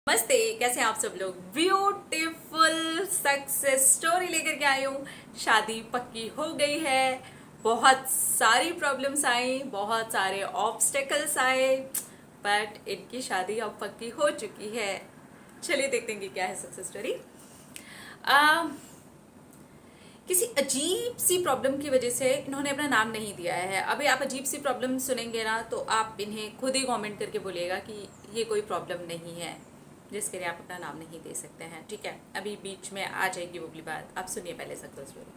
नमस्ते, कैसे हैं आप सब लोग। ब्यूटीफुल सक्सेस स्टोरी लेकर के आई हूँ। शादी पक्की हो गई है। बहुत सारी प्रॉब्लम्स आई, बहुत सारे ऑब्स्टेकल्स आए, बट इनकी शादी अब पक्की हो चुकी है। चलिए देखते हैं कि क्या है सक्सेस स्टोरी। किसी अजीब सी प्रॉब्लम की वजह से इन्होंने अपना नाम नहीं दिया है। अभी आप अजीब सी प्रॉब्लम सुनेंगे ना तो आप इन्हें खुद ही कमेंट करके बोलिएगा कि ये कोई प्रॉब्लम नहीं है जिसके लिए आप अपना नाम नहीं दे सकते हैं। ठीक है, अभी बीच में आ जाएगी वो वाली बात। आप सुनिए पहले सक्सेस स्टोरी।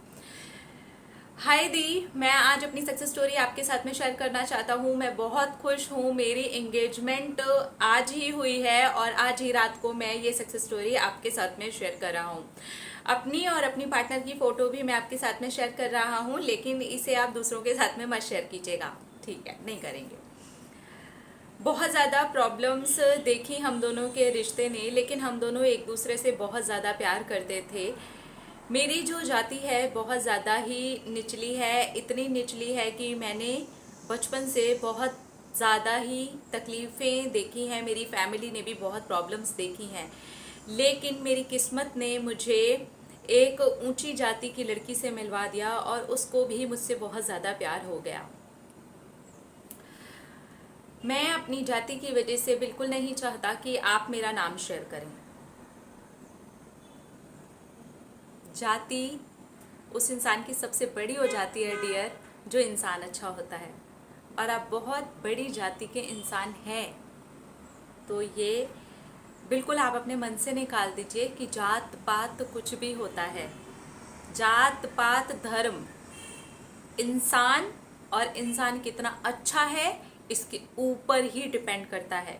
हाय दी, मैं आज अपनी सक्सेस स्टोरी आपके साथ में शेयर करना चाहता हूँ। मैं बहुत खुश हूँ। मेरी एंगेजमेंट आज ही हुई है और आज ही रात को मैं ये सक्सेस स्टोरी आपके साथ में शेयर कर रहा हूँ। अपनी और अपनी पार्टनर की फोटो भी मैं आपके साथ में शेयर कर रहा हूँ, लेकिन इसे आप दूसरों के साथ में मत शेयर कीजिएगा। ठीक है, नहीं करेंगे। बहुत ज़्यादा प्रॉब्लम्स देखी हम दोनों के रिश्ते ने, लेकिन हम दोनों एक दूसरे से बहुत ज़्यादा प्यार करते थे। मेरी जो जाति है बहुत ज़्यादा ही निचली है। इतनी निचली है कि मैंने बचपन से बहुत ज़्यादा ही तकलीफ़ें देखी हैं। मेरी फैमिली ने भी बहुत प्रॉब्लम्स देखी हैं, लेकिन मेरी किस्मत ने मुझे एक ऊंची जाति की लड़की से मिलवा दिया और उसको भी मुझसे बहुत ज़्यादा प्यार हो गया। मैं अपनी जाति की वजह से बिल्कुल नहीं चाहता कि आप मेरा नाम शेयर करें। जाति उस इंसान की सबसे बड़ी हो जाती है डियर, जो इंसान अच्छा होता है। और आप बहुत बड़ी जाति के इंसान हैं, तो ये बिल्कुल आप अपने मन से निकाल दीजिए कि जात पात कुछ भी होता है। जात पात धर्म, इंसान और इंसान कितना अच्छा है इसके ऊपर ही डिपेंड करता है।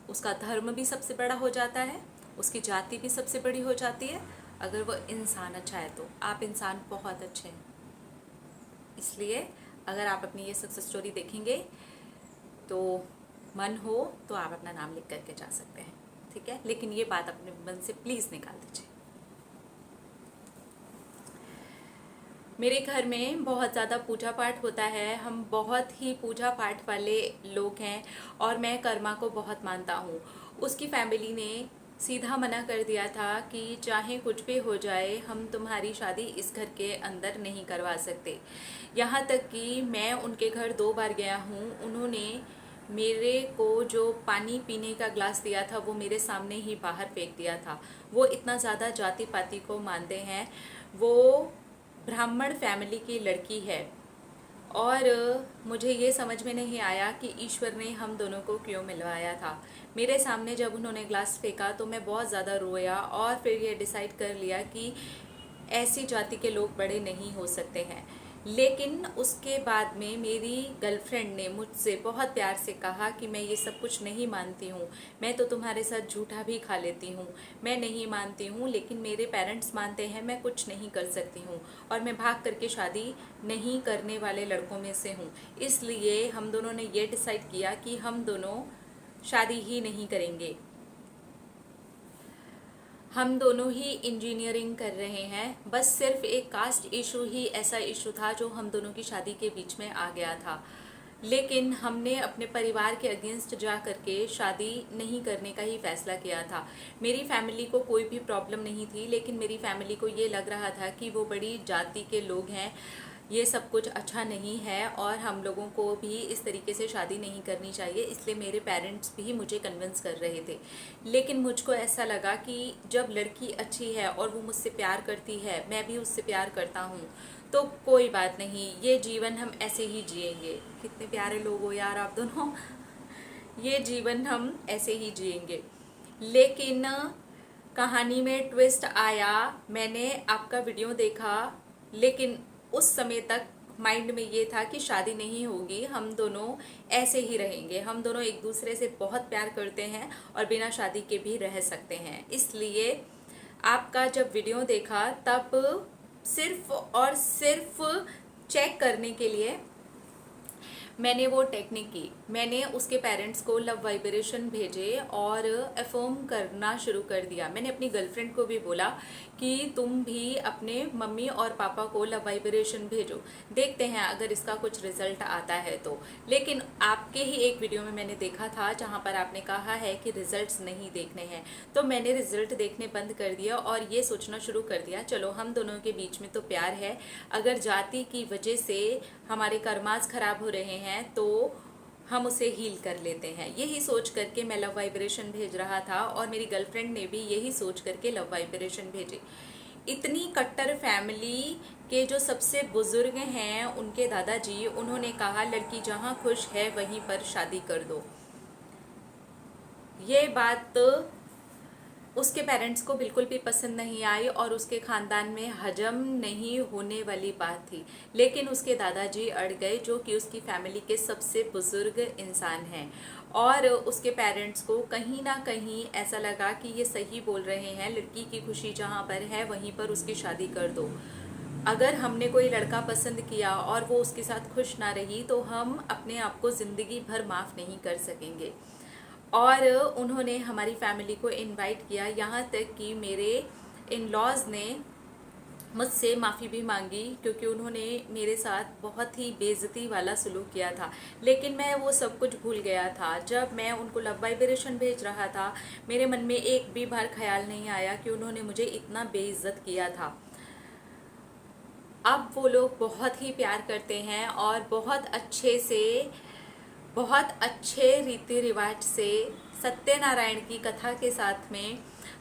उसका धर्म भी सबसे बड़ा हो जाता है, उसकी जाति भी सबसे बड़ी हो जाती है। अगर वो इंसान अच्छा है तो आप इंसान बहुत अच्छे हैं। इसलिए अगर आप अपनी ये सक्सेस स्टोरी देखेंगे तो मन हो तो आप अपना नाम लिख करके जा सकते हैं। ठीक है, लेकिन ये बात अपने मन से प्लीज़ निकाल दीजिए। मेरे घर में बहुत ज़्यादा पूजा पाठ होता है। हम बहुत ही पूजा पाठ वाले लोग हैं और मैं कर्मा को बहुत मानता हूँ। उसकी फैमिली ने सीधा मना कर दिया था कि चाहे कुछ भी हो जाए, हम तुम्हारी शादी इस घर के अंदर नहीं करवा सकते। यहाँ तक कि मैं उनके घर 2 बार गया हूँ। उन्होंने मेरे को जो पानी पीने का ग्लास दिया था वो मेरे सामने ही बाहर फेंक दिया था। वो इतना ज़्यादा जाति पाति को मानते हैं। वो ब्राह्मण फैमिली की लड़की है और मुझे ये समझ में नहीं आया कि ईश्वर ने हम दोनों को क्यों मिलवाया था। मेरे सामने जब उन्होंने ग्लास फेंका तो मैं बहुत ज़्यादा रोया और फिर ये डिसाइड कर लिया कि ऐसी जाति के लोग बड़े नहीं हो सकते हैं। लेकिन उसके बाद में मेरी गर्लफ्रेंड ने मुझसे बहुत प्यार से कहा कि मैं ये सब कुछ नहीं मानती हूँ, मैं तो तुम्हारे साथ झूठा भी खा लेती हूँ, मैं नहीं मानती हूँ, लेकिन मेरे पेरेंट्स मानते हैं, मैं कुछ नहीं कर सकती हूँ और मैं भाग करके शादी नहीं करने वाले लड़कों में से हूँ। इसलिए हम दोनों ने ये डिसाइड किया कि हम दोनों शादी ही नहीं करेंगे। हम दोनों ही इंजीनियरिंग कर रहे हैं। बस सिर्फ एक कास्ट इशू ही ऐसा इशू था जो हम दोनों की शादी के बीच में आ गया था, लेकिन हमने अपने परिवार के अगेंस्ट जा करके शादी नहीं करने का ही फैसला किया था। मेरी फैमिली को कोई भी प्रॉब्लम नहीं थी, लेकिन मेरी फैमिली को ये लग रहा था कि वो बड़ी जाति के लोग हैं, ये सब कुछ अच्छा नहीं है और हम लोगों को भी इस तरीके से शादी नहीं करनी चाहिए। इसलिए मेरे पेरेंट्स भी मुझे कन्विंस कर रहे थे। लेकिन मुझको ऐसा लगा कि जब लड़की अच्छी है और वो मुझसे प्यार करती है, मैं भी उससे प्यार करता हूँ, तो कोई बात नहीं, ये जीवन हम ऐसे ही जिएंगे। कितने प्यारे लोग हो यार आप दोनों। ये जीवन हम ऐसे ही जिएंगे। लेकिन कहानी में ट्विस्ट आया। मैंने आपका वीडियो देखा, लेकिन उस समय तक माइंड में ये था कि शादी नहीं होगी, हम दोनों ऐसे ही रहेंगे। हम दोनों एक दूसरे से बहुत प्यार करते हैं और बिना शादी के भी रह सकते हैं। इसलिए आपका जब वीडियो देखा तब सिर्फ और सिर्फ चेक करने के लिए मैंने वो टेक्निक की। मैंने उसके पेरेंट्स को लव वाइब्रेशन भेजे और अफर्म करना शुरू कर दिया। मैंने अपनी गर्लफ्रेंड को भी बोला कि तुम भी अपने मम्मी और पापा को लव वाइब्रेशन भेजो, देखते हैं अगर इसका कुछ रिजल्ट आता है तो। लेकिन आपके ही एक वीडियो में मैंने देखा था जहाँ पर आपने कहा है कि रिजल्ट्स नहीं देखने हैं, तो मैंने रिजल्ट देखने बंद कर दिया और ये सोचना शुरू कर दिया चलो हम दोनों के बीच में तो प्यार है, अगर जाति की वजह से हमारे कर्मास खराब हो रहे हैं तो हम उसे हील कर लेते हैं। यही सोच करके मैं लव वाइब्रेशन भेज रहा था और मेरी गर्लफ्रेंड ने भी यही सोच करके लव वाइब्रेशन भेजे। इतनी कट्टर फैमिली के जो सबसे बुजुर्ग हैं उनके दादाजी, उन्होंने कहा लड़की जहाँ खुश है वहीं पर शादी कर दो। ये बात उसके पेरेंट्स को बिल्कुल भी पसंद नहीं आई और उसके ख़ानदान में हजम नहीं होने वाली बात थी। लेकिन उसके दादाजी अड़ गए, जो कि उसकी फैमिली के सबसे बुज़ुर्ग इंसान हैं, और उसके पेरेंट्स को कहीं ना कहीं ऐसा लगा कि ये सही बोल रहे हैं, लड़की की खुशी जहाँ पर है वहीं पर उसकी शादी कर दो। अगर हमने कोई लड़का पसंद किया और वो उसके साथ खुश ना रही तो हम अपने आप को ज़िंदगी भर माफ़ नहीं कर सकेंगे। और उन्होंने हमारी फैमिली को इनवाइट किया, यहाँ तक कि मेरे इन लॉज ने मुझसे माफ़ी भी मांगी क्योंकि उन्होंने मेरे साथ बहुत ही बेइज्जती वाला सलूक किया था। लेकिन मैं वो सब कुछ भूल गया था। जब मैं उनको लव वाइब्रेशन भेज रहा था मेरे मन में एक भी बार ख्याल नहीं आया कि उन्होंने मुझे इतना बेइज्जत किया था। अब वो लोग बहुत ही प्यार करते हैं और बहुत अच्छे रीति रिवाज से सत्यनारायण की कथा के साथ में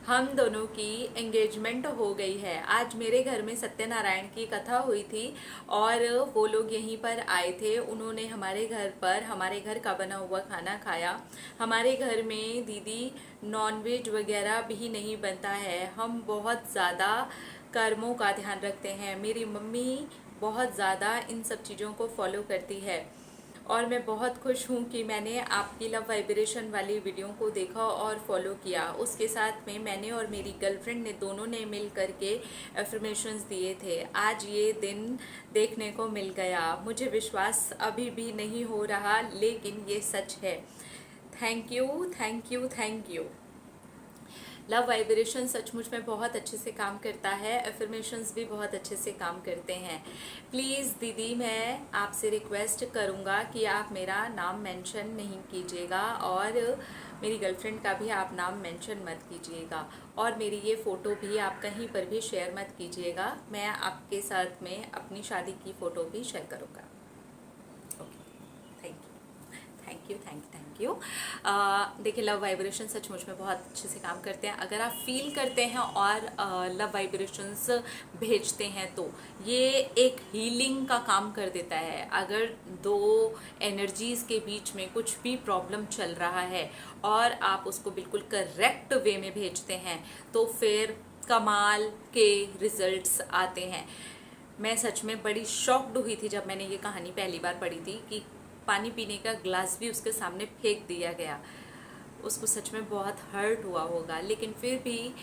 हम दोनों की एंगेजमेंट हो गई है। आज मेरे घर में सत्यनारायण की कथा हुई थी और वो लोग यहीं पर आए थे। उन्होंने हमारे घर पर हमारे घर का बना हुआ खाना खाया। हमारे घर में दीदी नॉनवेज वगैरह भी नहीं बनता है। हम बहुत ज़्यादा कर्मों का ध्यान रखते हैं। मेरी मम्मी बहुत ज़्यादा इन सब चीज़ों को फॉलो करती है और मैं बहुत खुश हूँ कि मैंने आपकी लव वाइब्रेशन वाली वीडियो को देखा और फॉलो किया। उसके साथ में मैंने और मेरी गर्लफ्रेंड ने दोनों ने मिल करके एफर्मेशंस दिए थे। आज ये दिन देखने को मिल गया। मुझे विश्वास अभी भी नहीं हो रहा, लेकिन ये सच है। Thank you, thank you, thank you. Love vibration सचमुच में बहुत अच्छे से काम करता है। एफर्मेशंस भी बहुत अच्छे से काम करते हैं। प्लीज़ दीदी, मैं आपसे रिक्वेस्ट करूँगा कि आप मेरा नाम मेंशन नहीं कीजिएगा और मेरी गर्लफ्रेंड का भी आप नाम मेंशन मत कीजिएगा और मेरी ये फ़ोटो भी आप कहीं पर भी शेयर मत कीजिएगा। मैं आपके साथ में अपनी शादी की फ़ोटो भी शेयर करूँगा। Okay, thank you, thank you. देखिए, लव वाइब्रेशन सचमुच में बहुत अच्छे से काम करते हैं। अगर आप फील करते हैं और लव वाइब्रेशंस भेजते हैं तो ये एक हीलिंग का काम कर देता है। अगर दो एनर्जीज़ के बीच में कुछ भी प्रॉब्लम चल रहा है और आप उसको बिल्कुल करेक्ट वे में भेजते हैं तो फिर कमाल के रिजल्ट्स आते हैं। मैं सच में बड़ी शॉक्ड हुई थी जब मैंने ये कहानी पहली बार पढ़ी थी कि पानी पीने का ग्लास भी उसके सामने फेंक दिया गया। उसको सच में बहुत हर्ट हुआ होगा, लेकिन फिर भी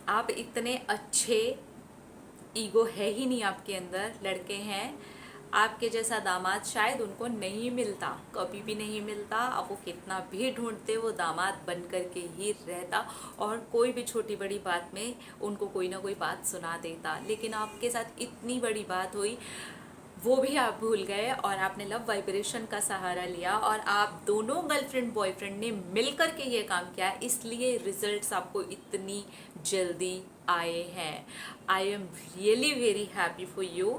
आप इतने अच्छे, ईगो है ही नहीं आपके अंदर, लड़के हैं, आपके जैसा दामाद शायद उनको नहीं मिलता, कभी भी नहीं मिलता। अब वो कितना भी ढूंढते वो दामाद बन करके ही रहता और कोई भी छोटी बड़ी बात में उनको कोई ना कोई बात सुना देता। लेकिन आपके साथ इतनी बड़ी बात हुई, वो भी आप भूल गए और आपने लव वाइब्रेशन का सहारा लिया और आप दोनों गर्लफ्रेंड बॉयफ्रेंड ने मिलकर के ये काम किया, इसलिए रिजल्ट्स आपको इतनी जल्दी आए हैं। I am really very happy for you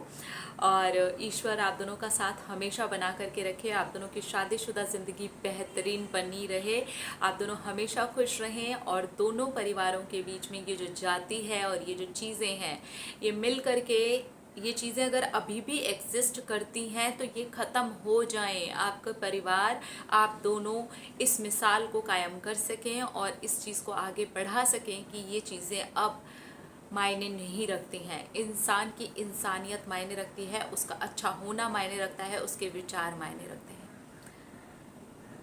और ईश्वर आप दोनों का साथ हमेशा बना करके रखे। आप दोनों की शादीशुदा ज़िंदगी बेहतरीन बनी रहे, आप दोनों हमेशा खुश रहें और दोनों परिवारों के बीच में ये जो जाति है और ये जो चीज़ें हैं, ये मिल करके ये चीज़ें अगर अभी भी एग्जिस्ट करती हैं तो ये ख़त्म हो जाएं। आपका परिवार, आप दोनों इस मिसाल को कायम कर सकें और इस चीज़ को आगे बढ़ा सकें कि ये चीज़ें अब मायने नहीं रखती हैं। इंसान की इंसानियत मायने रखती है, उसका अच्छा होना मायने रखता है, उसके विचार मायने रखते हैं।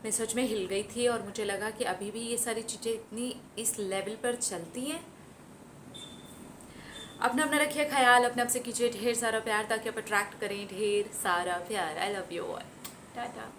मैं सच में हिल गई थी और मुझे लगा कि अभी भी ये सारी चीज़ें इतनी इस लेवल पर चलती हैं। अपना अपना रखिए ख्याल, अपने आप से कीजिए ढेर सारा प्यार ताकि आप अट्रैक्ट करें ढेर सारा प्यार। I love you all. Tata.